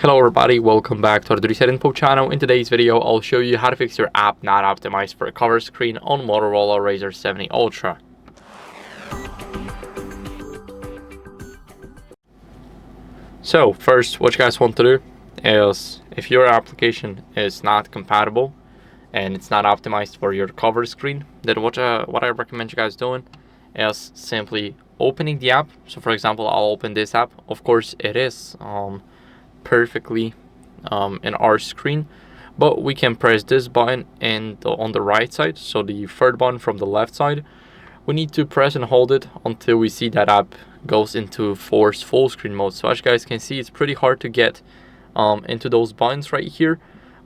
Hello everybody, welcome back to the HardReset.Info channel. In today's video, I'll show you how to fix your app not optimized for a cover screen on Motorola Razr 70 Ultra. So first, what you guys want to do is, if your application is not compatible and it's not optimized for your cover screen, then what I recommend you guys doing is simply opening the app. So for example, I'll open this app. Of course, it is perfectly in our screen, but we can press this button on the right side, so the third button from the left side. We need to press and hold it until we see that app goes into forced full screen mode. So as you guys can see, it's pretty hard to get into those buttons right here,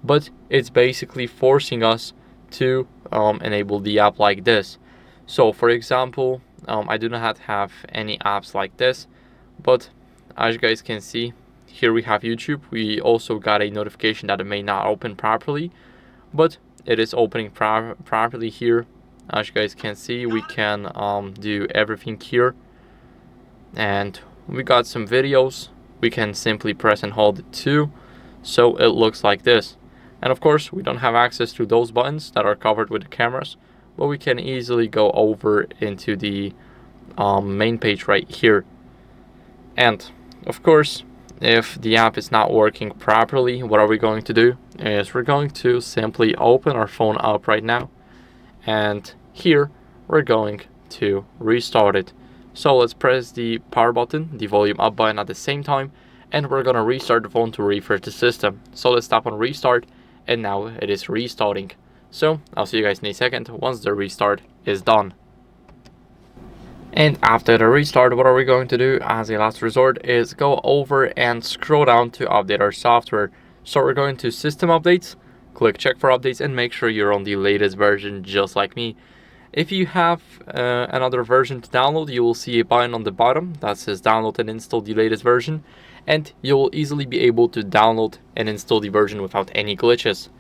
but it's basically forcing us to enable the app like this. So for example, I do not have any apps like this, but as you guys can see, here we have YouTube. We also got a notification that it may not open properly, but it is opening properly here. As you guys can see, we can do everything here, and we got some videos. We can simply press and hold it too, so it looks like this. And of course, we don't have access to those buttons that are covered with the cameras, but we can easily go over into the main page right here. And of course, if the app is not working properly, what are we going to do is we're going to simply open our phone up right now, and here we're going to restart it. So let's press the power button, the volume up button at the same time, and we're gonna restart the phone to refresh the system. So let's tap on restart, and now it is restarting. So I'll see you guys in a second once the restart is done. And after the restart, what are we going to do as a last resort is go over and scroll down to update our software. So we're going to System Updates, click Check for Updates, and make sure you're on the latest version just like me. If you have another version to download, you will see a button on the bottom that says Download and Install the latest version, and you will easily be able to download and install the version without any glitches.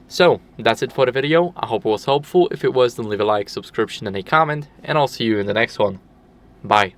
So that's it for the video. I hope it was helpful. If it was, then leave a like, subscription, and a comment, and I'll see you in the next one. Bye.